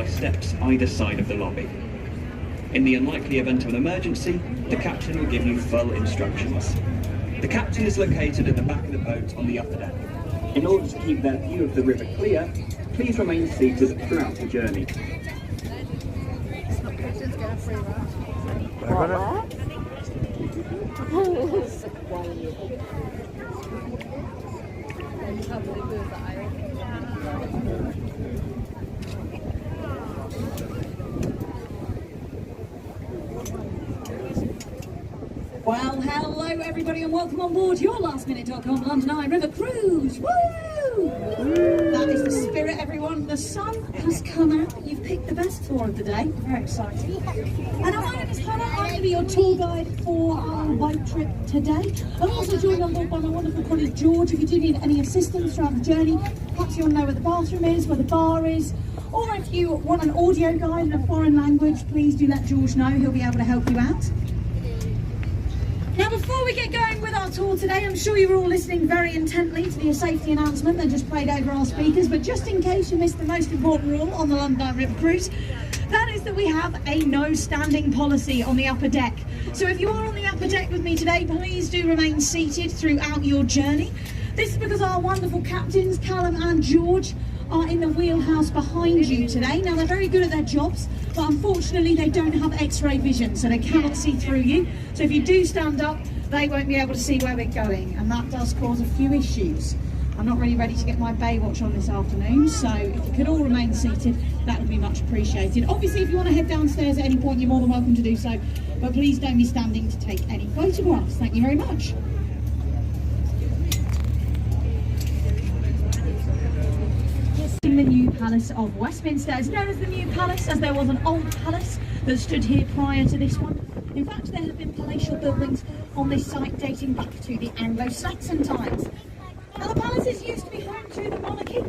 5 steps either side of the lobby. In the unlikely event of an emergency, the captain will give you full instructions. The captain is located at the back of the boat on the upper deck. In order to keep their view of the river clear, please remain seated throughout the journey. Well, hello everybody and welcome on board your lastminute.com London Eye River Cruise. Woo! That is the spirit, everyone. The sun has come out. You've picked the best tour of the day. Very exciting. And my name is Hannah. I'm going to be your tour guide for our boat trip today. I'm also joined on board by my wonderful colleague George. If you do need any assistance throughout the journey, perhaps you want to know where the bathroom is, where the bar is, or if you want an audio guide in a foreign language, please do let George know. He'll be able to help you out. Now, before we get going with our tour today, I'm sure you were all listening very intently to the safety announcement that just played over our speakers, but just in case you missed the most important rule on the London Eye River Cruise, that is that we have a no standing policy on the upper deck. So if you are on the upper deck with me today, please do remain seated throughout your journey. This is because our wonderful captains, Callum and George, are in the wheelhouse behind you today. Now, they're very good at their jobs, but unfortunately they don't have x-ray vision, so they cannot see through you. So if you do stand up, they won't be able to see where we're going, and that does cause a few issues. I'm not really ready to get my Baywatch on this afternoon, so if you could all remain seated, that would be much appreciated. Obviously, if you want to head downstairs at any point, you're more than welcome to do so, but please don't be standing to take any photographs. Thank you very much. The new Palace of Westminster is known as the New Palace, as there was an old palace that stood here prior to this one. In fact, there have been palatial buildings on this site dating back to the Anglo-Saxon times. Now, the palaces used to be home to the monarchy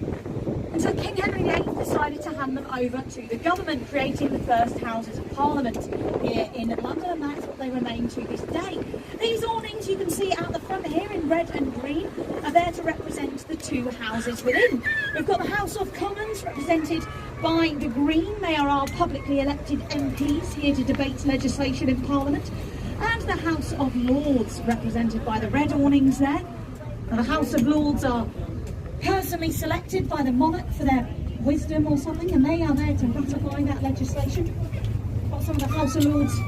until King Henry VIII decided to hand them over to the government, creating the first Houses of Parliament here in London, and that's what they remain to this day. These awnings you can see out the front here in red and green are there to represent the two houses within. We've got the House of Commons represented by the green. They are our publicly elected MPs here to debate legislation in Parliament. And the House of Lords represented by the red awnings there. Now, the House of Lords are personally selected by the monarch for their wisdom or something, and they are there to ratify that legislation. Got some of the House of Lords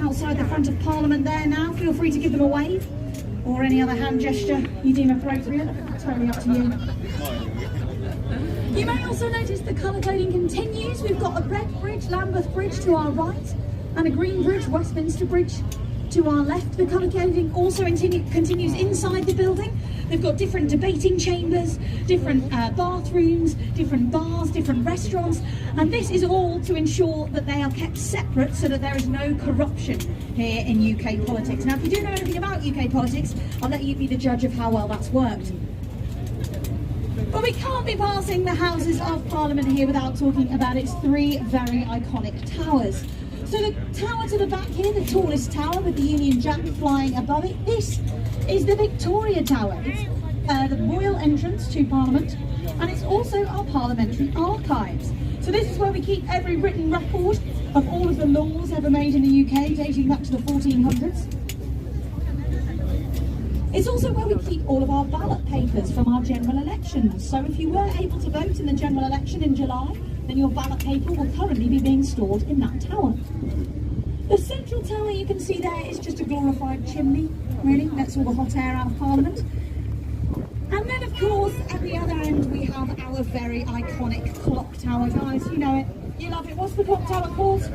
outside the front of Parliament there now. Feel free to give them a wave or any other hand gesture you deem appropriate. Totally up to you. You may also notice the colour coding continues. We've got a red bridge, Lambeth Bridge, to our right, and a green bridge, Westminster Bridge, to our left. The colour coding also continues inside the building. They've got different debating chambers, different bathrooms, different bars, different restaurants, and this is all to ensure that they are kept separate so that there is no corruption here in UK politics. Now, if you do know anything about UK politics, I'll let you be the judge of how well that's worked. But we can't be passing the Houses of Parliament here without talking about its three very iconic towers. So the tower to the back here, the tallest tower with the Union Jack flying above it, this is the Victoria Tower. It's the royal entrance to Parliament, and it's also our parliamentary archives. So this is where we keep every written record of all of the laws ever made in the UK, dating back to the 1400s. It's also where we keep all of our ballot papers from our general elections. So if you were able to vote in the general election in July, then your ballot paper will currently be being stored in that tower. The central tower you can see there is just a glorified chimney, really. That's all the hot air out of Parliament. And then, of course, at the other end, we have our very iconic clock tower. Guys, you know it. You love it. What's the clock tower called?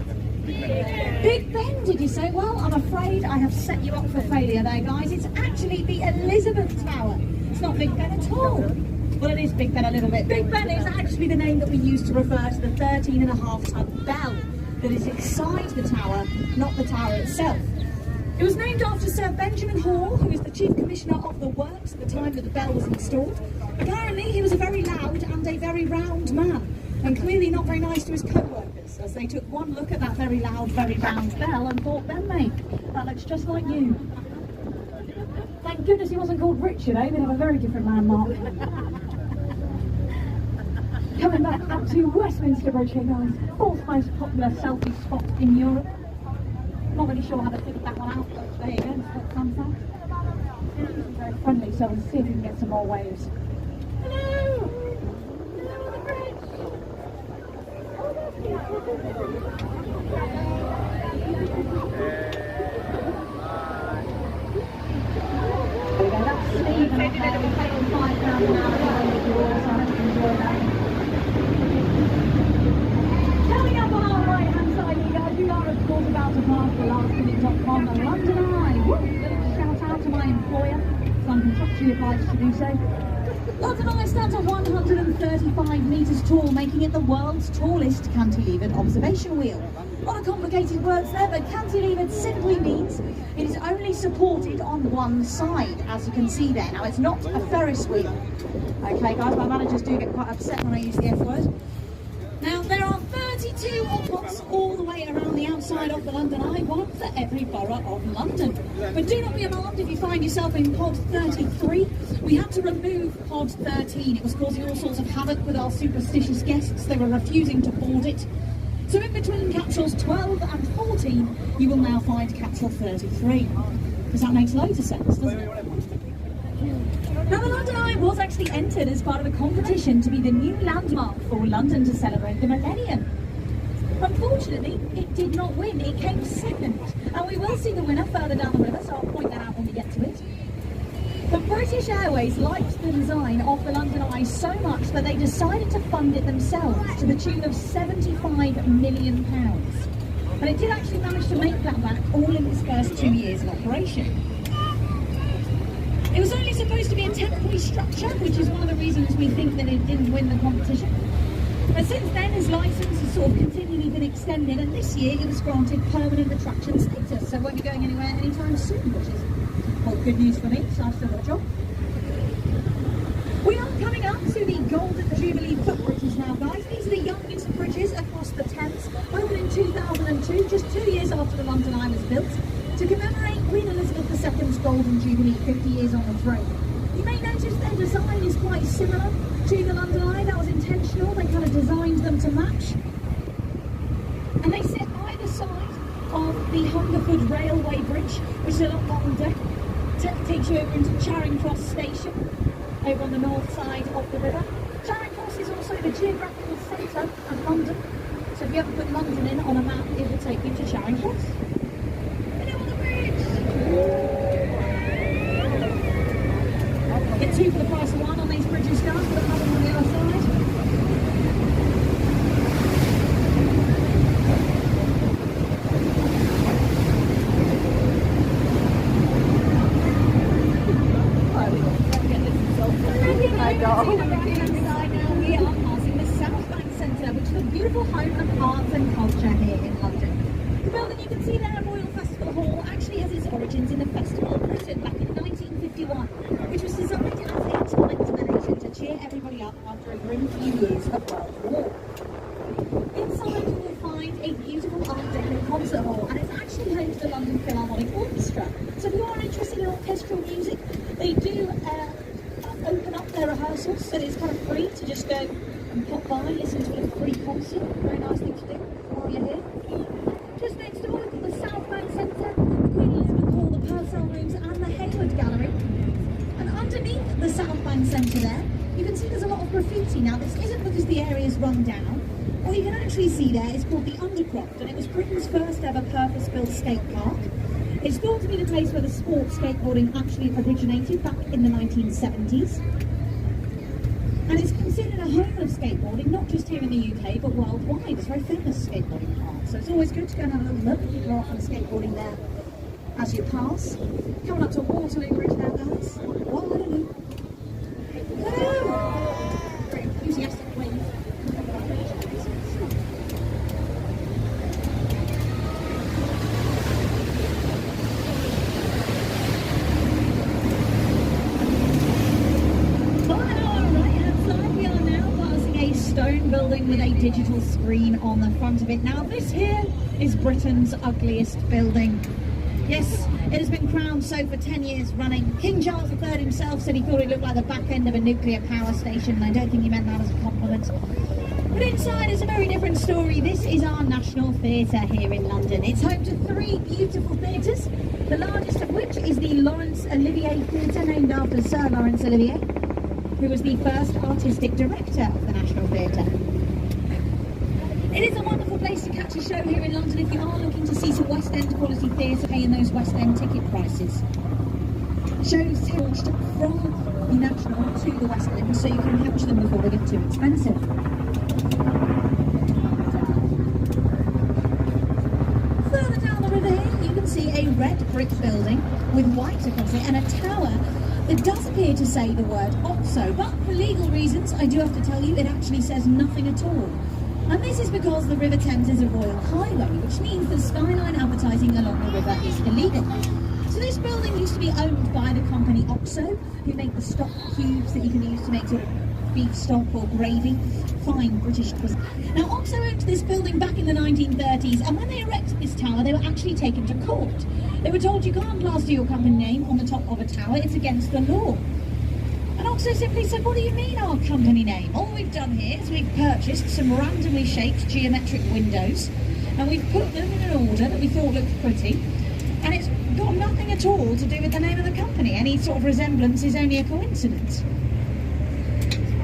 Big Ben, did you say? Well, I'm afraid I have set you up for failure there, guys. It's actually the Elizabeth Tower. It's not Big Ben at all. Well, it is Big Ben a little bit. Big Ben is actually the name that we use to refer to the 13.5-ton bell that is inside the tower, not the tower itself. It was named after Sir Benjamin Hall, who is the Chief Commissioner of the Works at the time that the bell was installed. Apparently, he was a very loud and a very round man, and clearly not very nice to his co-workers, as they took one look at that very loud, very round bell and thought, "Ben, mate, that looks just like you." Thank goodness he wasn't called Richard, eh? They'd have a very different landmark. Coming back up to Westminster Bridge here, guys. Fourth most popular selfie spot in Europe. Not really sure how they figured that one out, but there you go, that's what comes out. It's very friendly, so we'll see if we can get some more waves. Hello! Hello on the bridge! Oh, that's beautiful. There we go, that's Steve and okay, we're paying £5 an hour with you all, so I hope you enjoy that. Coming up on our right hand side here, guys, we are of course about to pass the lastminute.com and London Eye. Little shout out to my employer, so I'm contractually obliged to do so. London Eye stands at 135 metres tall, making it the world's tallest cantilevered observation wheel. A lot of complicated words there, but cantilevered simply means it is only supported on one side, as you can see there. Now, it's not a Ferris wheel. Okay, guys, my managers do get quite upset when I use the F word. Now, there are 32 opots all the way around the outside of the London Eye, one for every borough of London. But do not be alarmed if you find yourself in pod 33. We had to remove pod 13. It was causing all sorts of havoc with our superstitious guests. They were refusing to board it. So in between capsules 12 and 14, you will now find capsule 33. Because that makes loads of sense, doesn't it? Now, the London Eye was actually entered as part of a competition to be the new landmark for London to celebrate the millennium. Unfortunately, it did not win. It came second. And we will see the winner further down the river, so I'll point that out when we get to it. But British Airways liked the design of the London Eye so much that they decided to fund it themselves to the tune of £75 million. And it did actually manage to make that back all in its first 2 years of operation. It was only supposed to be a temporary structure, which is one of the reasons we think that it didn't win the competition. But since then, his licence has sort of continually been extended, and this year it was granted permanent attraction status, so it won't be going anywhere anytime soon, which is well, good news for me, so I've still got a job. We are coming up to the Golden Jubilee footbridges now, guys. These are the youngest bridges across the Thames, opened in 2002, just 2 years after the London Eye was built, to commemorate Queen Elizabeth II's Golden Jubilee, 50 years on the throne. You may notice their design is quite similar to the London Eye. That was intentional. They kind of designed them to match. And they sit either side of the Hungerford Railway Bridge, which is a lot longer. Takes you over into Charing Cross Station, over on the north side of the river. Charing Cross is also the geographical centre of London. So if you ever put London in on a map, it will take you to Charing Cross. Get two for the price of one on these bridges, guys. Put another one on the other side. Now we are passing the South Bank Centre, which is a beautiful home of arts and culture here in London. The building you can see there, Royal Festival Hall, actually has its origins in the Festival of Britain back in 1951, which was designed as a time to the nation to cheer everybody up after a grim few years of World War. Inside you will find a beautiful Art Deco concert hall, and it's actually home to the London Philharmonic Orchestra. So if you are interested in orchestral music, they do open up their rehearsals, so it's kind of free to just go and pop by, listen to a free concert. Very nice thing to do while you're here. Just next door, we've got the South Bank Centre, the Queen Elizabeth Hall, the Purcell Rooms and the Hayward Gallery. And underneath the South Bank Centre there, you can see there's a lot of graffiti. Now this isn't because the area is run down. What you can actually see there is called the Undercroft, and it was Britain's first ever purpose-built skate park. It's thought to be the place where the sport skateboarding actually originated back in the 1970s. And it's considered a home of skateboarding, not just here in the UK, but worldwide. It's a very famous skateboarding park. So it's always good to go and have a little look. People are often skateboarding there as you pass. Coming up to Waterloo Bridge now, guys. Waterloo. Hello! Very enthusiastic wave. Stone building with a digital screen on the front of it. Now this here is Britain's ugliest building. Yes, it has been crowned so for 10 years running. King Charles III himself said he thought it looked like the back end of a nuclear power station, and I don't think he meant that as a compliment. But inside is a very different story. This is our National Theatre here in London. It's home to 3 beautiful theatres, the largest of which is the Laurence Olivier Theatre, named after Sir Laurence Olivier, who was the first artistic director of the National Theatre. It is a wonderful place to catch a show here in London if you are looking to see some West End quality theatre paying those West End ticket prices. Shows launched from the National to the West End, so you can catch them before they get too expensive. Further down the river here, you can see a red brick building with white across it and a tower that does appear to say the word OXO, but for legal reasons, I do have to tell you, it actually says nothing at all. And this is because the River Thames is a royal highway, which means that skyline advertising along the river is illegal. So this building used to be owned by the company OXO, who make the stock cubes that you can use to make sort of beef stock or gravy. Fine British twist. Now OXO owned this building back in the 1930s, and when they erected this tower, they were actually taken to court. They were told you can't plaster your company name on the top of a tower, it's against the law. And OXO simply said, what do you mean our company name? All we've done here is we've purchased some randomly shaped geometric windows, and we've put them in an order that we thought looked pretty, and it's got nothing at all to do with the name of the company. Any sort of resemblance is only a coincidence.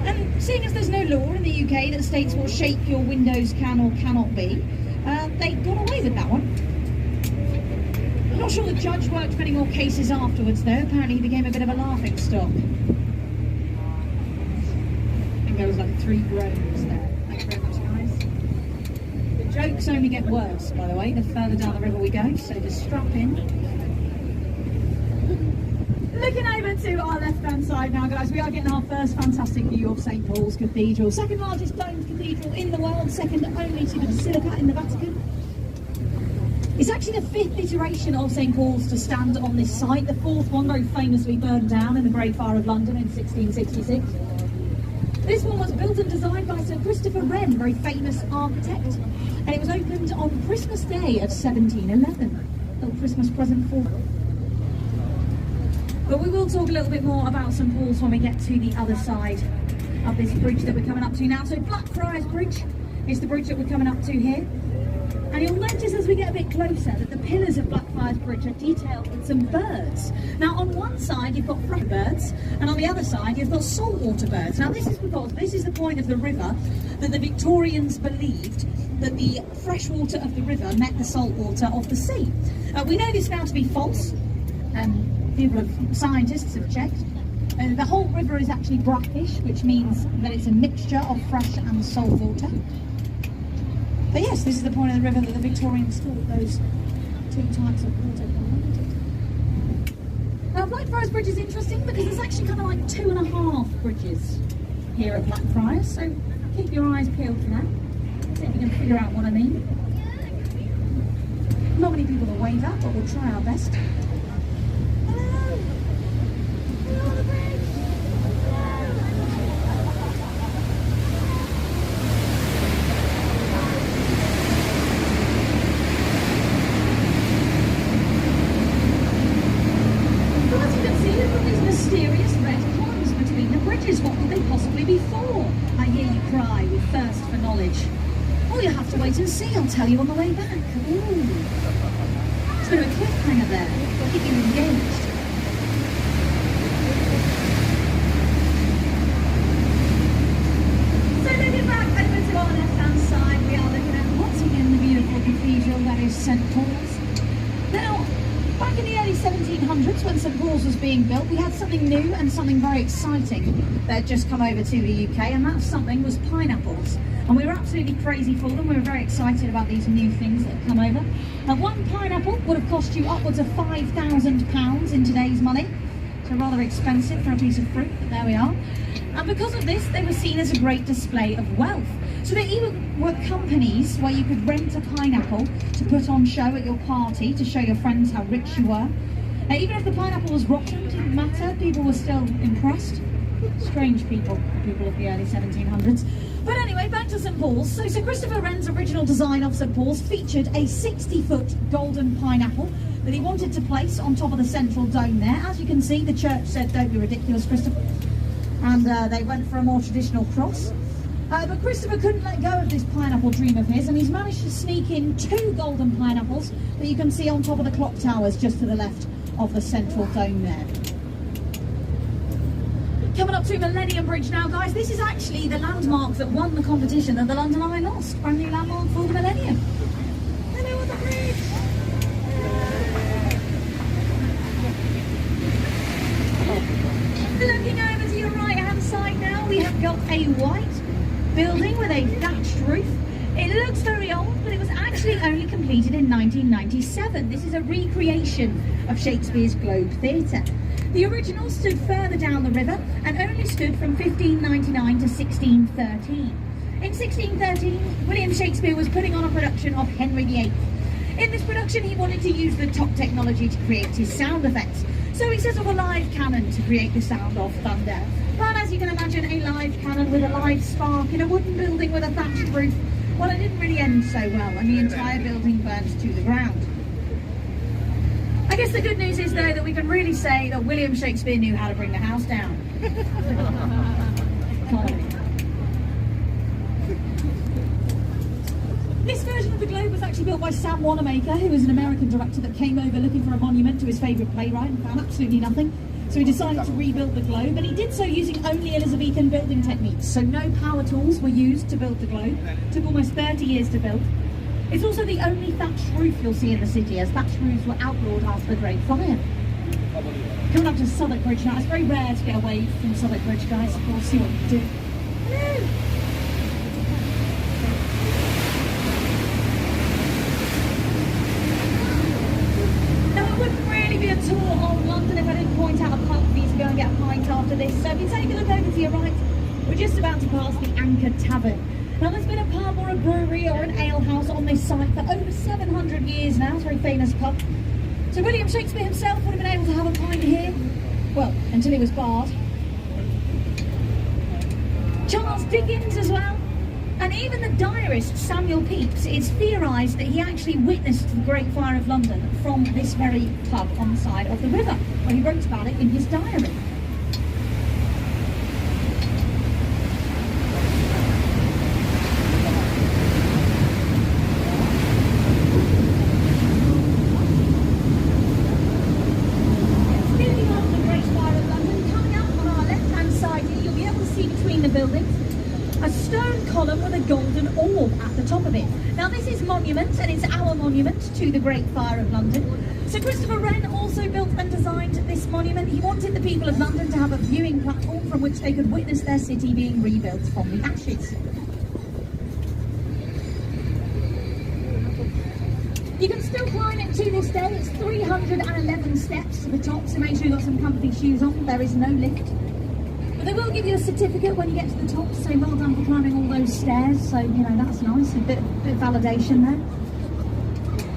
And seeing as there's no law in the UK that states what shape your windows can or cannot be, they got away with that one. I'm not sure the judge worked for any more cases afterwards though. Apparently he became a bit of a laughing stock. I think there was like 3 groans there. Thank you very much, guys. The jokes only get worse, by the way, the further down the river we go, so just strap in. Looking over to our left-hand side now, guys, we are getting our first fantastic view of St. Paul's Cathedral. Second largest domed cathedral in the world, second only to the Basilica in the Vatican. It's actually the 5th iteration of St. Paul's to stand on this site. The 4th one very famously burned down in the Great Fire of London in 1666. This one was built and designed by Sir Christopher Wren, a very famous architect, and it was opened on Christmas Day of 1711. A little Christmas present for them. But we will talk a little bit more about St. Paul's when we get to the other side of this bridge that we're coming up to now. So Blackfriars Bridge is the bridge that we're coming up to here. And you'll notice as we get a bit closer that the pillars of Blackfriars Bridge are detailed with some birds. Now on one side you've got fresh birds, and on the other side you've got saltwater birds. Now this is because this is the point of the river that the Victorians believed that the fresh water of the river met the salt water of the sea. We know this now to be false. Scientists have checked. The whole river is actually brackish, which means that it's a mixture of fresh and salt water. But yes, this is the point of the river that the Victorians thought those 2 types of water combined. Now Blackfriars Bridge is interesting because there's actually kind of like 2.5 bridges here at Blackfriars, so keep your eyes peeled for that. See if you can figure out what I mean. Not many people will wave at, but we'll try our best. What could they possibly be for? I hear you cry with thirst for knowledge. Oh, you'll have to wait and see. I'll tell you on the way back. Ooh. It's a bit of a cliffhanger there. I'll keep you engaged. So looking back over to our left-hand side, we are looking at once again the beautiful cathedral that is St. Paul's. Now, back in the early 1700s, when St. Paul's was being built, we had something new and something very exciting that had just come over to the UK, and that something was pineapples. And we were absolutely crazy for them. We were very excited about these new things that had come over. And one pineapple would have cost you upwards of £5,000 in today's money. So rather expensive for a piece of fruit, but there we are. And because of this, they were seen as a great display of wealth. So there even were companies where you could rent a pineapple to put on show at your party to show your friends how rich you were. Even if the pineapple was rotten, it didn't matter, people were still impressed. Strange people of the early 1700s. But anyway, back to St. Paul's. So Sir Christopher Wren's original design of St. Paul's featured a 60-foot golden pineapple that he wanted to place on top of the central dome there. As you can see, the church said, "Don't be ridiculous, Christopher." And they went for a more traditional cross. But Christopher couldn't let go of this pineapple dream of his, and he's managed to sneak in 2 golden pineapples that you can see on top of the clock towers just to the left of the central dome there. Coming up to Millennium Bridge now, guys. This is actually the landmark that won the competition that the London Eye lost. Brand new landmark for the Millennium. Hello on the bridge. Looking over to your right hand side now, we have got a white building with a thatched roof. It looks very old, but it was actually only completed in 1997. This is a recreation of Shakespeare's Globe Theatre. The original stood further down the river and only stood from 1599 to 1613. In 1613, William Shakespeare was putting on a production of Henry VIII. In this production, he wanted to use the top technology to create his sound effects. So he set up a live cannon to create the sound of thunder. But as you can imagine, a live cannon with a live spark in a wooden building with a thatched roof, well, it didn't really end so well, and the entire building burned to the ground. I guess the good news is, though, that we can really say that William Shakespeare knew how to bring the house down. This version of the Globe was actually built by Sam Wanamaker, who was an American director that came over looking for a monument to his favourite playwright and found absolutely nothing. So he decided to rebuild the Globe, and he did so using only Elizabethan building techniques. So no power tools were used to build the Globe. It took almost 30 years to build. It's also the only thatched roof you'll see in the city, as thatched roofs were outlawed after the Great Fire. Coming up to Southwark Bridge now. It's very rare to get away from Southwark Bridge, guys. We'll see what we can do. Hello! Now, it wouldn't really be a tour of London if I didn't point out a pub for you to go and get a pint after this. So if you take a look over to your right, we're just about to pass the Anchor Tavern. Now, there's been a pub or a brewery or an ale house on this site for over 700 years now. It's a very famous pub. So William Shakespeare himself would have been able to have a pint here, well, until he was barred. Charles Dickens as well. And even the diarist Samuel Pepys, it's theorised that he actually witnessed the Great Fire of London from this very pub on the side of the river, where he wrote about it in his diary. A stone column with a golden orb at the top of it. Now this is monument, and it's our monument to the Great Fire of London. So Christopher Wren also built and designed this monument. He wanted the people of London to have a viewing platform from which they could witness their city being rebuilt from the ashes. You can still climb it to this day. It's 311 steps to the top, so make sure you've got some comfy shoes on. There is no lift. But they will give you a certificate when you get to the top to say well done for climbing all those stairs, so you know that's nice, a bit of validation there.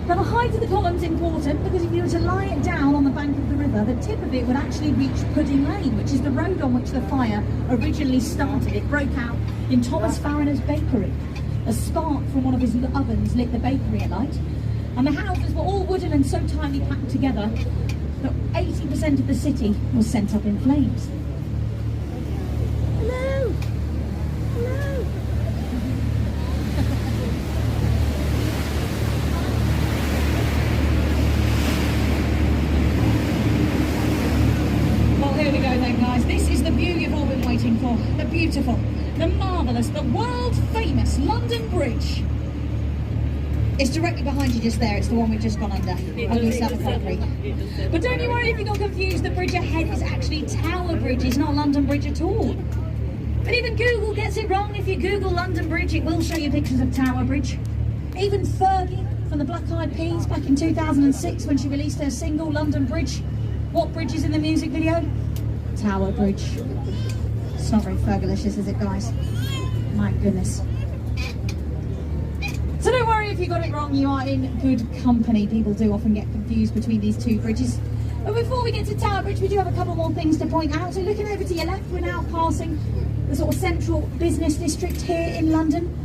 Now the height of the column's important, because if you were to lie it down on the bank of the river, the tip of it would actually reach Pudding Lane, which is the road on which the fire originally started. It broke out in Thomas Farriner's bakery. A spark from one of his ovens lit the bakery alight, and the houses were all wooden and so tightly packed together that 80% of the city was sent up in flames. The beautiful, the marvellous, the world-famous London Bridge. It's directly behind you just there. It's the one we've just gone under. Only concrete. But don't you worry if you got confused. The bridge ahead is actually Tower Bridge. It's not London Bridge at all. But even Google gets it wrong. If you Google London Bridge, it will show you pictures of Tower Bridge. Even Fergie from the Black Eyed Peas back in 2006 when she released her single London Bridge. What bridge is in the music video? Tower Bridge. It's not very Fergalicious, is it, guys? My goodness. So don't worry if you got it wrong, you are in good company. People do often get confused between these two bridges. But before we get to Tower Bridge, we do have a couple more things to point out. So looking over to your left, we're now passing the sort of central business district here in London.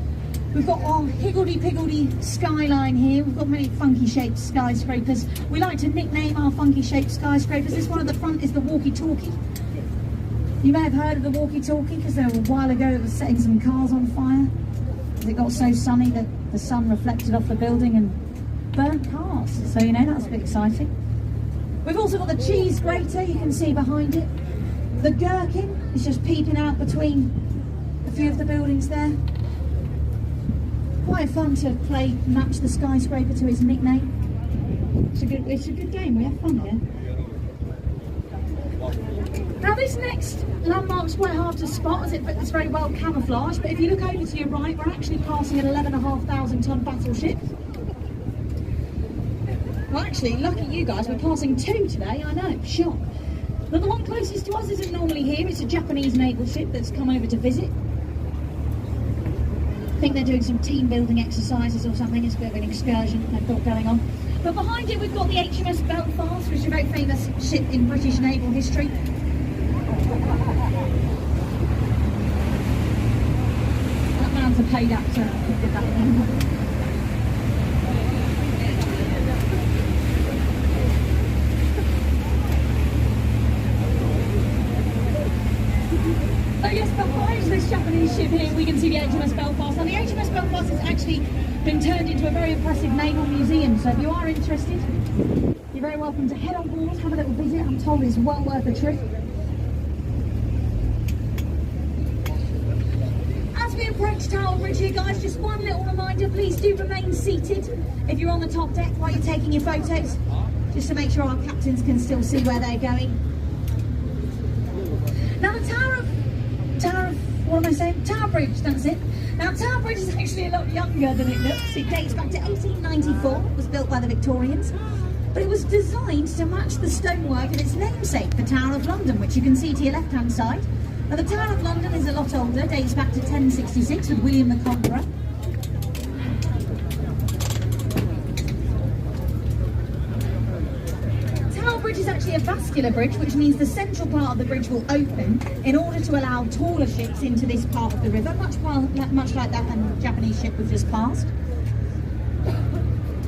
We've got our higgledy-piggledy skyline here. We've got many funky-shaped skyscrapers. We like to nickname our funky-shaped skyscrapers. This one at the front is the walkie-talkie. You may have heard of the walkie-talkie because there was a while ago it was setting some cars on fire. It got so sunny that the sun reflected off the building and burnt cars. So, you know, that's a bit exciting. We've also got the cheese grater, you can see behind it. The gherkin is just peeping out between a few of the buildings there. Quite fun to play Match the Skyscraper to his nickname. It's a good game, we have fun here. Now this next landmark's quite hard to spot as it's very well camouflaged, but if you look over to your right, we're actually passing an 11,500 ton battleship. Well, actually, lucky you guys, we're passing 2 today, I know, shock. But the one closest to us isn't normally here, it's a Japanese naval ship that's come over to visit. I think they're doing some team building exercises or something, it's a bit of an excursion they've got going on. But behind it we've got the HMS Belfast, which is a very famous ship in British naval history. That man's a paid actor who did that one. Oh yes, behind this Japanese ship here we can see the HMS Belfast. Now the HMS Belfast has actually been turned into a very impressive naval museum, so if you are interested, you're very welcome to head on board, have a little visit. I'm told it's well worth a trip. As we approach Tower Bridge here guys, just one little reminder, please do remain seated if you're on the top deck while you're taking your photos, just to make sure our captains can still see where they're going. Now the Tower Bridge, that's it. Now Tower Bridge is actually a lot younger than it looks. It dates back to 1894, it was built by the Victorians, but it was designed to match the stonework of its namesake, the Tower of London, which you can see to your left hand side. Now the Tower of London is a lot older, dates back to 1066 with William the Conqueror. Bridge is actually a vascular bridge, which means the central part of the bridge will open in order to allow taller ships into this part of the river, much like that Japanese ship we've just passed.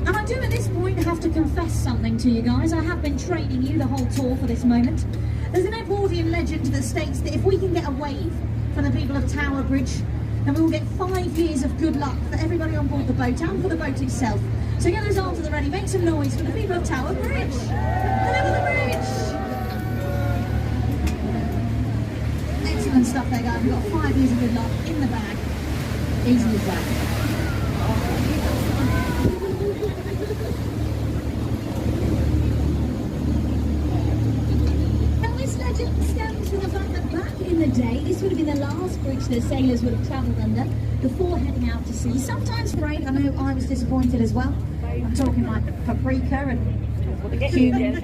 And I do at this point have to confess something to you guys. I have been training you the whole tour for this moment. There's an Edwardian legend that states that if we can get a wave from the people of Tower Bridge, then we will get 5 years of good luck for everybody on board the boat and for the boat itself. So get those arms at the ready, make some noise for the people of Tower Bridge. Hello, the bridge! Excellent stuff there, guys. We've got 5 years of good luck in the bag. Easy as that. Now this legend stems from the fact that back in the day, this would have been the last bridge that sailors would have travelled under before heading out to sea. Sometimes great, I know I was disappointed as well. I'm talking like paprika and cumin.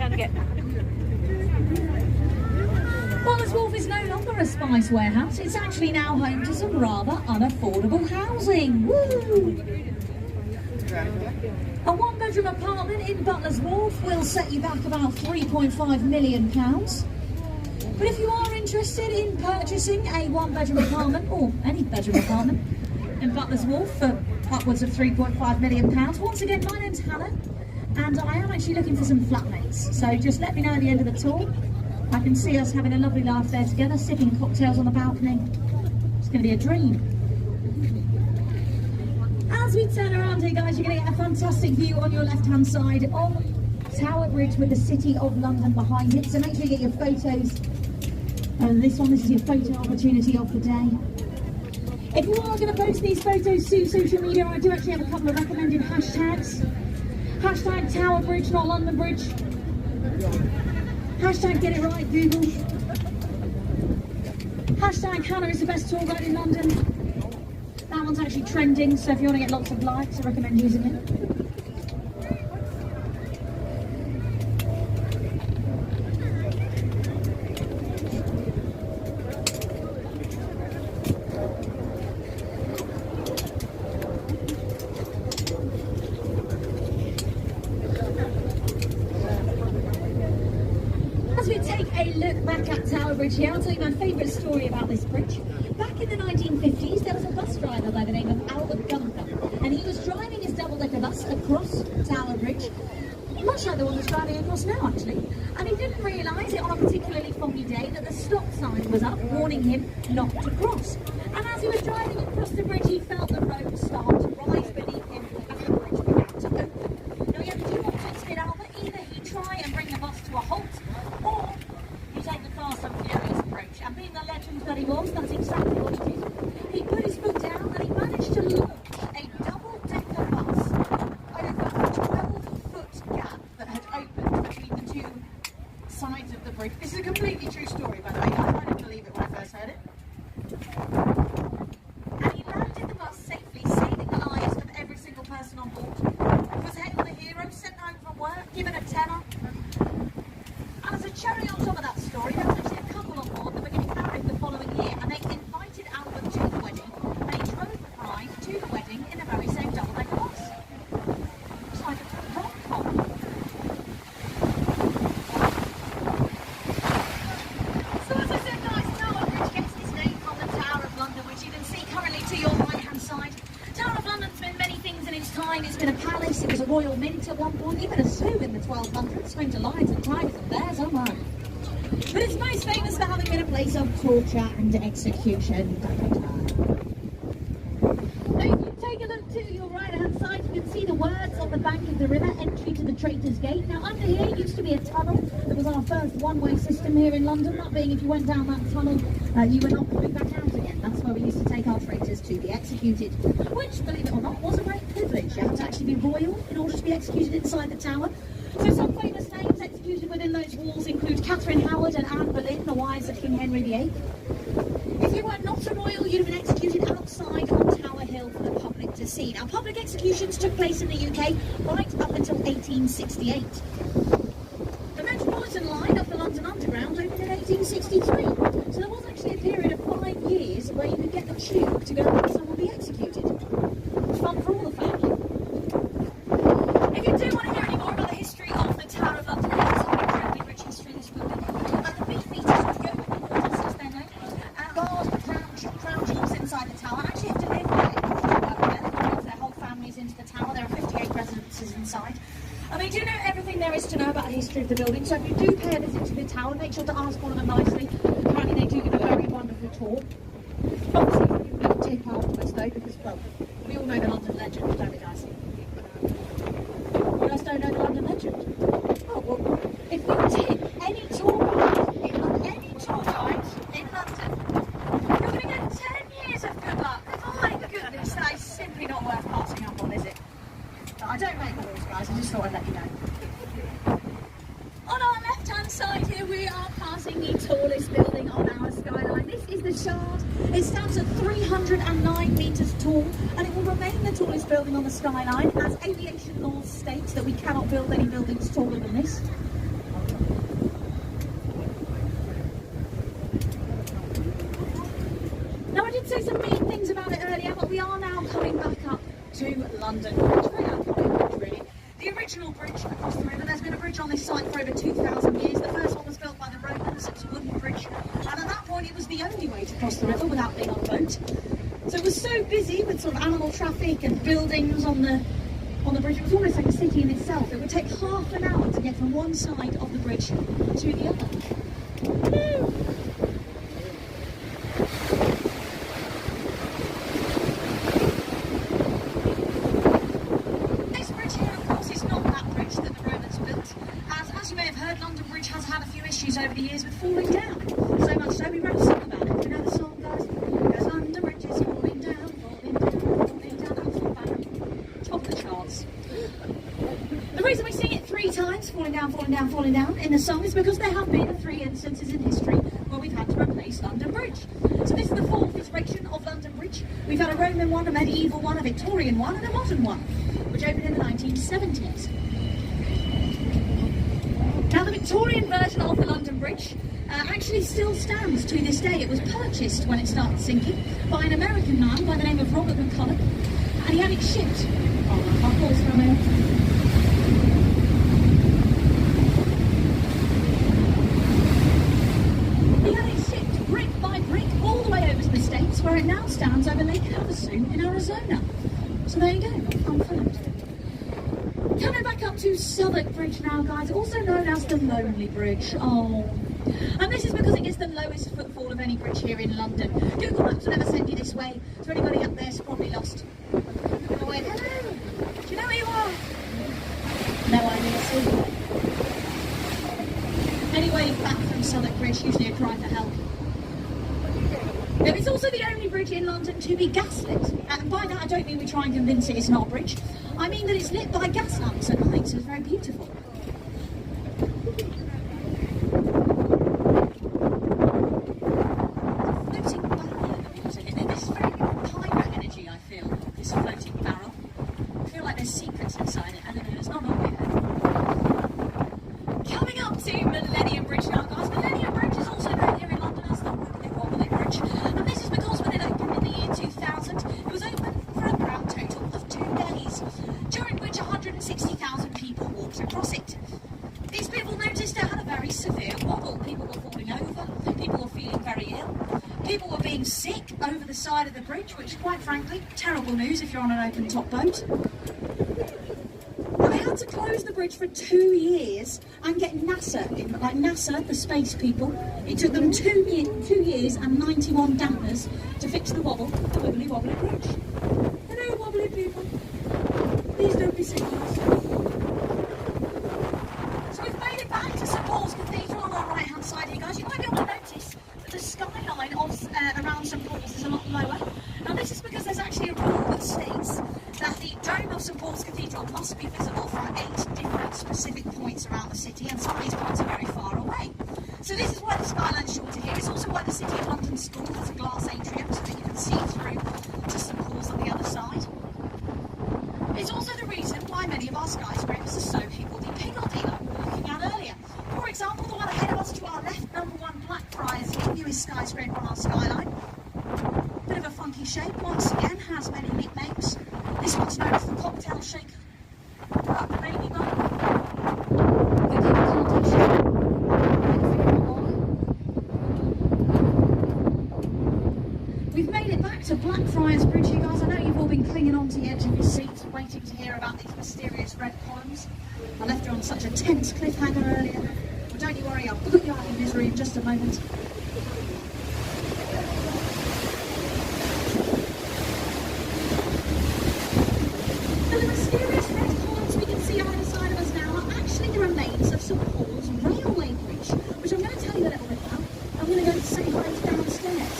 Butler's Wharf is no longer a spice warehouse, it's actually now home to some rather unaffordable housing. Woo! A one-bedroom apartment in Butler's Wharf will set you back about £3.5 million. But if you are interested in purchasing a one-bedroom apartment, or any bedroom apartment, in Butler's Wharf for upwards of £3.5 million, once again, my name's Hannah, and I am actually looking for some flatmates. So just let me know at the end of the tour. I can see us having a lovely laugh there together, sipping cocktails on the balcony. It's going to be a dream. As we turn around here, guys, you're going to get a fantastic view on your left-hand side of Tower Bridge with the City of London behind it. So make sure you get your photos. This is your photo opportunity of the day. If you are going to post these photos to social media, I do actually have a couple of recommended hashtags. Hashtag Tower Bridge, not London Bridge. Hashtag Get It Right, Google. Hashtag Hannah is the best tour guide in London. That one's actually trending, so if you want to get lots of likes, I recommend using it. As we take a look back at Tower Bridge here, I'll tell you my favourite story about this bridge. Back in the 1950s, there was a bus driver by the name of Albert Gunther, and he was driving his double-decker bus across Tower Bridge much like the one that's driving across now, actually. And he didn't realise it on a particularly foggy day that the stop sign was up, warning him not to cross. And as he was driving across the bridge, he felt the road start to rise beneath him as the bridge began to open. Now, he had two options to get out, but either he try and bring the bus to a halt, or he take the fast and furious approach. And being the legend that he was, that's exactly what he did. He put his foot down and he managed to launch a double-decker bus over a 12-foot gap that had opened between the two sides of the bridge. This is a completely true story, by the way. I didn't believe it when I first heard it. And he landed the bus safely, saving the lives of every single person on board. He was hailed a hero, sent home from work, given a tenner. And as a cherry on top of that story, there was actually a couple on board that were getting married the following year, and they invited Albert to the wedding, and he drove the bride to the wedding in the very same double-decker bus. It's like a rom-com. So as I said, guys, Tower Bridge gets its name from the Tower of London, which you can see currently to your right-hand side. Tower of London's been many things in its time. It's been a palace, it was a royal mint at one point, even a zoo in the 1200s, home to lions and tigers and bears, oh my. But it's most famous for having been a place of torture and execution. Now, if you take a look to your right-hand side, you can see the words on the bank of the river, entry to the Traitor's Gate. Now, under here used to be a tunnel. That was our first one-way system here in London. That being, if you went down that tunnel, you were not coming back out again. That's where we used to take our traitors to be executed, which, believe it or not, was a great privilege. You had to actually be royal in order to be executed inside the tower. So some famous names executed within those walls include Catherine Howard and Anne Boleyn, the wives of King Henry VIII. If you were not a royal, you'd have been executed outside on Tower Hill for the public to see. Now, public executions took place in the UK right up until 1868. The Metropolitan line of the London Underground opened in 1863. So there was actually a period of 5 years where you could get the tube to go and someone be executed. Fun for all the family. If you do want to hear any more about the history of the Tower of London, it's an incredibly rich history, this will be. The beefeaters would go with the horses, as they're known, and guard the crown jewels inside the tower. Actually have to live there. They move their whole families into the tower. There are 58 residences inside. And they do know everything there is to know about the history of the building, so if you do pay a visit to the tower, make sure to ask one of them nicely. Apparently they do give a very wonderful tour. Obviously, you can tip afterwards though, because, well, we all know the London legend, don't we, guys? You guys don't know the London legend? Oh, well, if you tip any tour guide in London, you're going to get 10 years of good luck. My goodness, that is simply not worth passing up on, is it? No, I don't make the rules, guys, I just thought I'd let you know. On our left-hand side here, we are passing the tallest building on our skyline. This is the Shard. It stands at 309 metres tall, and it will remain the tallest building on the skyline, as aviation laws state that we cannot build any buildings taller than this. Now, I did say some mean things about it earlier, but we are now coming back up to London Bridge. Really. The original bridge across the river, there's been a bridge on this site for over 2,000 years. The first one was built by the Romans, it was a wooden bridge, and at that point it was the only way to cross the river without being on a boat. So it was so busy with sort of animal traffic and buildings on the bridge, it was almost like a city in itself. It would take half an hour to get from one side of the bridge to the other. Woo! Over the years with falling down. So much so we wrote a song about it. You know the song, guys? It goes, London Bridge is falling down, falling down, falling down. That's all bad. Top of the charts. The reason we sing it 3 times, falling down, falling down, falling down, in the song is because there have been 3 instances in history where we've had to replace London Bridge. So this is the 4th iteration of London Bridge. We've had a Roman one, a medieval one, a Victorian one, and a modern one, which opened in the 1970s. Now, the Victorian version of the London Bridge actually still stands to this day. It was purchased when it started sinking by an American man by the name of Robert McCulloch, and he had it shipped. Oh, I'll pause for a minute. He had it shipped brick by brick all the way over to the States, where it now stands over Lake Havasu in Arizona. So there you go, fun fact. Coming back up to Southwark Bridge now, guys, also known as the Lonely Bridge. Oh. And this is because it gets the lowest footfall of any bridge here in London. Google Maps will never send you this way, so anybody up there's probably lost. Hello, do you know where you are? No idea, see? Anyway, back from Southwark Bridge, usually a cry for help. Now, it's also the only bridge in London to be gaslit. And by that I don't mean we try and convince it it's not a bridge. I mean that it's lit by gas lamps at night, so it's very beautiful. Floating barrel in the water. This is very pirate energy, I feel, this floating barrel. I feel like there's secrets inside it, and it's not all here. Coming up to Millennium Bridge now, guys. Millennium Bridge is also known here in London as the Wobbly Bridge. And this is because when it opened in the year 2000, it was open for a grand total of 2 days, during which 160,000 people walked across it. These people noticed it had a very severe wobble. People were falling over, people were feeling very ill, people were being sick over the side of the bridge, which, quite frankly, terrible news if you're on an open top boat. They had to close the bridge for 2 years and get NASA in, like NASA, the space people. It took them 2 years and 91 dampers to fix the wobble, the Wibbly Wobbly Bridge. Hello, wobbly people. Please don't be sick. So we've made it back to St Paul's Cathedral on our right-hand side here, guys. You might be able to notice that the skyline of, around St Paul's is a lot lower. Now this is because there's actually a rule that states that the dome of St Paul's Cathedral must be visible from 8 different specific points around the city, and some of these points are very far away. So this is why the skyline's shorter here. It's also why the City of London School has a glass atrium so that you can see through to St Paul's on the other side. It's also the reason why many of our skyscrapers are so higgledy-piggledy, like we were looking at earlier. For example, the one ahead of us to our left, #1 Blackfriars, the newest skyscraper on our skyline. Bit of a funky shape, once again, has many nicknames. This one's known as the cocktail shake. The baby bun. The Kim Kardashian. We've made it back to Blackfriars Bridge, you guys. I know you've all been clinging on to the edge of your seats, waiting to hear about these mysterious red columns. I left you on such a tense cliffhanger earlier. Well, don't you worry, I'll put you out of misery in just a moment. The mysterious red columns we can see either side of us now are actually the remains of St Paul's Railway Bridge, which I'm going to tell you a little bit about. I'm going to go say hi downstairs.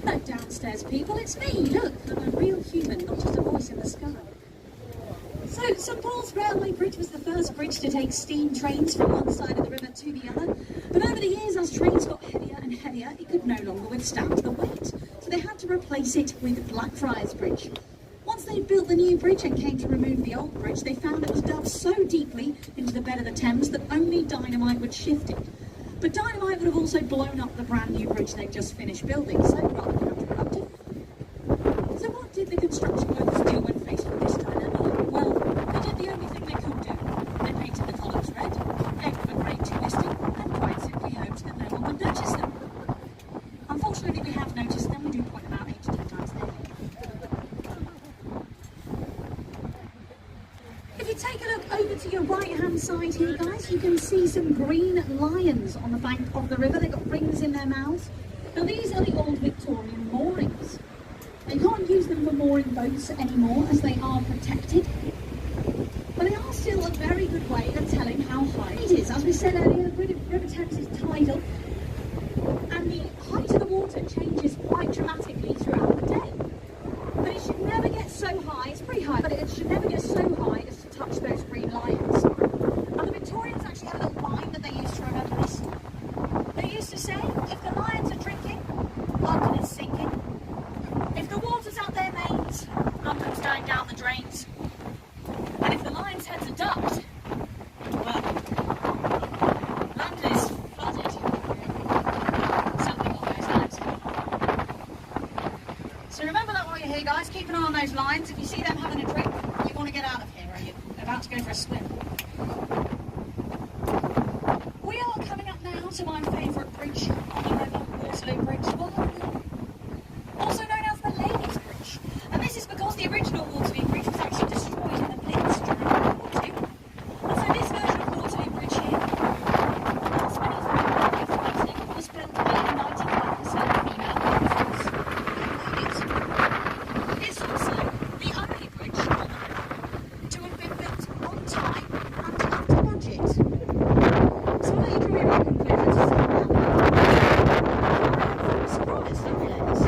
Hello downstairs, people. It's me. Look, I'm a real human, not just a voice in the sky. So, St Paul's Railway Bridge was the first bridge to take steam trains from one side of the river to the other. But over the years, as trains got heavier and heavier, it could no longer withstand the weight. So they had to replace it with Blackfriars Bridge. Once they built the new bridge and came to remove the old bridge, they found it was dug so deeply into the bed of the Thames that only dynamite would shift it. But dynamite would have also blown up the brand new bridge they'd just finished building, so rather counterproductive. So what did the construction workers do when faced with this dilemma? Well, they did the only thing they could do. They painted the columns red, gave them a grade 2 listing, and quite simply hoped that no one would notice them. Unfortunately, we have noticed them. We do point them out 8 to 10 times daily. If you take a look over to your right-hand side here, guys, you can see some green lions on the bank of the river. They've got rings in their mouths. Now, these are the old Victorian moorings. You can't use them for mooring boats anymore as they are protected. But they are still a very good way of telling how high it is. As we said earlier, the River Thames is tidal, and the height of the water changes quite dramatically throughout the day. But it should never get so high, it's pretty high, but it should never get so high as to touch those green lions. And the Victorians actually had a little line that they used to remember this. They used to say, if the lions are drinking, London is sinking. If the water's out their mains, London's going down the drains. And if the lion's heads are ducked, well, London is flooded. Something along those lines. So remember that while you're here, guys. Keep an eye on those lions. If you see them having a drink, you want to get out of here, are you? They're about to go for a swim. We are coming up now to my favourite bridge on the river, Waterloo Bridge. Whoa. Also known as the Ladies' Bridge. And this is because the original Waterloo Bridge was actually destroyed in the Blitz during World War II. And so this version of Waterloo Bridge here, last minute of fighting, was built by a 95% female workforce. It's also the only bridge on the river to have been built on time and under budget. So I'll let you draw your own conclusions as to how that went. Surprised, don't you, ladies?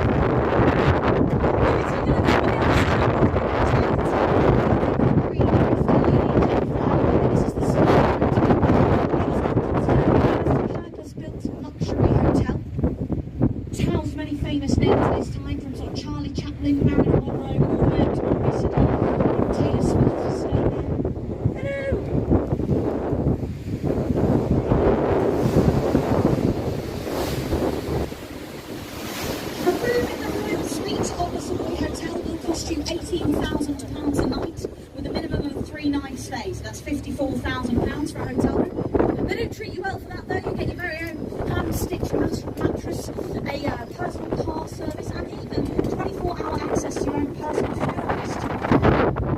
Many famous names at this time, from sort of Charlie Chaplin, Marilyn Monroe, all the way up to obviously Taylor Swift is staying there. Hello! A room in the Royal Suite of the Savoy Hotel will cost you £18,000 a night, with a minimum of 3 night stays. That's £54,000 for a hotel room. They don't treat you well for that though. You get your very own hand-stitched mattress, a personal car service, and even 24-hour access to your own personal fuel list.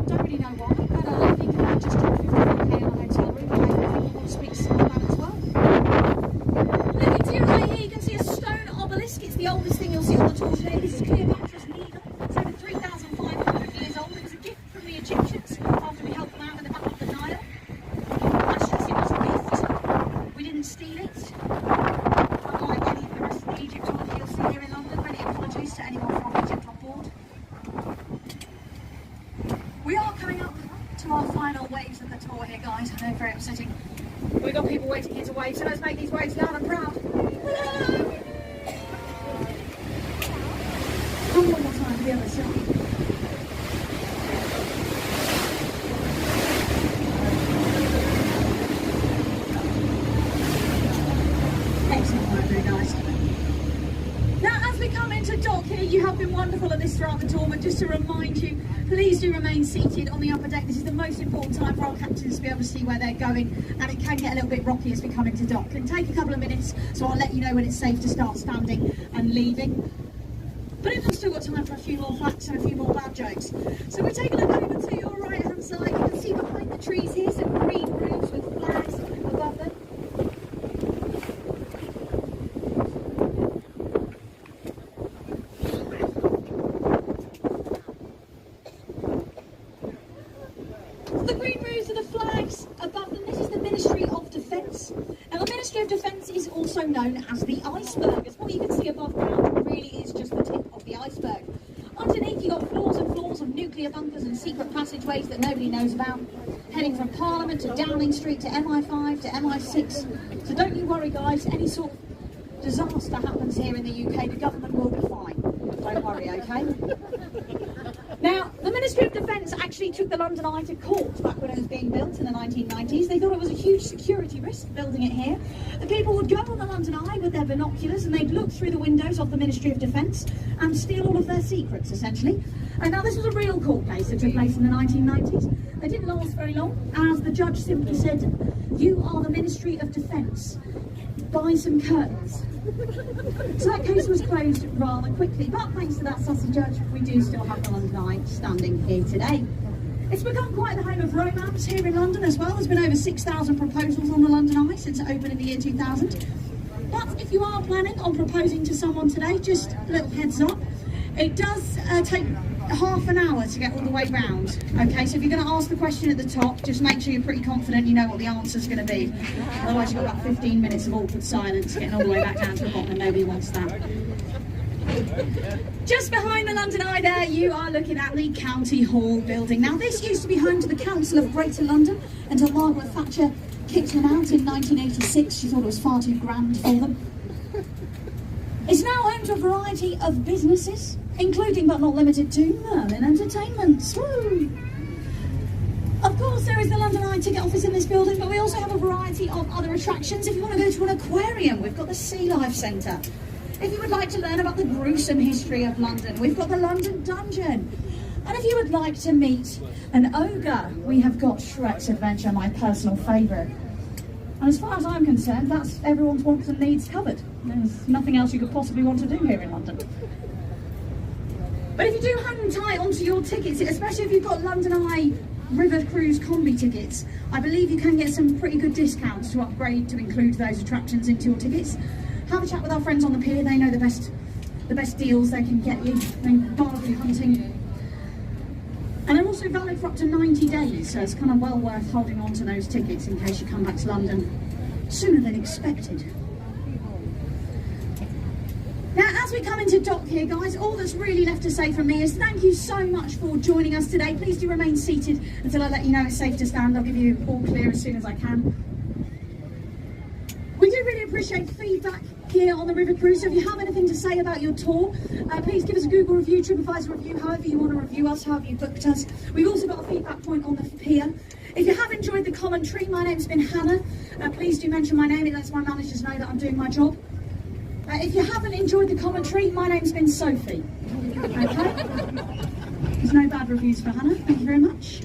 Don't really know why, but I think I just dropped 54k in a hotel room, and maybe people want to speak to someone about it as well. Looking to your right here, you can see a stone obelisk. It's the oldest thing you'll see on the tour today. This is Cleopatra's Needle. It's over 3,500 years old. It was a gift from the Egyptians after we helped them out with the Battle of the Nile. Actually, it was a gift. We didn't steal it. Unlike any of the rest of the Egyptology you'll see here in London. Many apologies to anyone from Egypt on board. We are coming up to our final waves of the tour here, guys. I know, very upsetting. We've got people waiting here to wave, so let's make these waves loud and proud. Hello! Come one more time to the other side. Excellent work, very nice. Now, as we come into dock here, you have been wonderful at this throughout the tour, but just to remind you, please do remain seated on the upper deck. This is the most important time for our captains to be able to see where they're going, and it can get a little bit rocky as we come into dock. It can take a couple of minutes, so I'll let you know when it's safe to start standing and leaving. But we've still got time for a few more facts and a few more bad jokes. So we take a look over to your right hand side. You can see behind the trees here some green roofs with flags above them. The green roofs are the flags above them. This is the Ministry of Defence. Now, the Ministry of Defence is also known as the iceberg, as what you can see above ground really is just the tip of the iceberg. Underneath, you've got floors and floors of nuclear bunkers and secret passageways that nobody knows about, heading from Parliament to Downing Street to MI5 to MI6. So don't you worry, guys. Any sort of disaster happens here in the UK, the government will be fine. Don't worry, okay? Now, the Ministry of Defence actually took the London Eye to court back when it was being built in the 1990s. They thought it was a huge security risk building it here. The people would go on the London Eye with their binoculars and they'd look through the windows of the Ministry of Defence and steal all of their secrets, essentially. And now this was a real court case that took place in the 1990s. They didn't last very long, as the judge simply said, "You are the Ministry of Defence. Buy some curtains." So that case was closed rather quickly, but thanks to that sussy judge, we do still have the London Eye standing here today. It's become quite the home of romance here in London as well. There's been over 6,000 proposals on the London Eye since it opened in the year 2000. But if you are planning on proposing to someone today, just a little heads up, it does take half an hour to get all the way round. Okay, so if you're going to ask the question at the top, just make sure you're pretty confident you know what the answer's going to be. Otherwise you've got about 15 minutes of awkward silence getting all the way back down to the bottom, and nobody wants that. Just behind the London Eye there, you are looking at the County Hall building. Now, this used to be home to the Council of Greater London until Margaret Thatcher kicked them out in 1986. She thought it was far too grand for them. It's now home to a variety of businesses, including but not limited to Merlin Entertainments. Woo! Of course, there is the London Eye ticket office in this building, but we also have a variety of other attractions. If you want to go to an aquarium, we've got the Sea Life Centre. If you would like to learn about the gruesome history of London, we've got the London Dungeon. And if you would like to meet an ogre, we have got Shrek's Adventure, my personal favourite. And And as far as I'm concerned, that's everyone's wants and needs covered. There's nothing else you could possibly want to do here in London. But if you do hang tight onto your tickets, especially if you've got London Eye River Cruise combi tickets, I believe you can get some pretty good discounts to upgrade to include those attractions into your tickets. Have a chat with our friends on the pier, they know the best deals they can get you. They're bargain hunting. And they're also valid for up to 90 days, so it's kind of well worth holding on to those tickets in case you come back to London sooner than expected. Now, as we come into dock here, guys, all that's really left to say from me is thank you so much for joining us today. Please do remain seated until I let you know it's safe to stand. I'll give you all clear as soon as I can. We do really appreciate feedback here on the River Cruise, so if you have anything to say about your tour, please give us a Google review, TripAdvisor review, however you want to review us, however you booked us. We've also got a feedback point on the pier. If you have enjoyed the commentary, my name's been Hannah. Please do mention my name, it lets my managers know that I'm doing my job. If you haven't enjoyed the commentary, my name's been Sophie. Okay? There's no bad reviews for Hannah, thank you very much.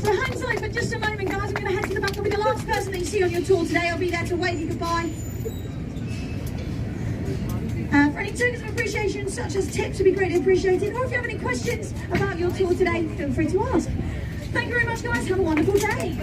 So hang tight for just a moment, guys. I'm going to head to the back. I'll be the last person that you see on your tour today. I'll be there to wave you goodbye. For any tokens of appreciation, such as tips, would be greatly appreciated. Or if you have any questions about your tour today, feel free to ask. Thank you very much, guys. Have a wonderful day.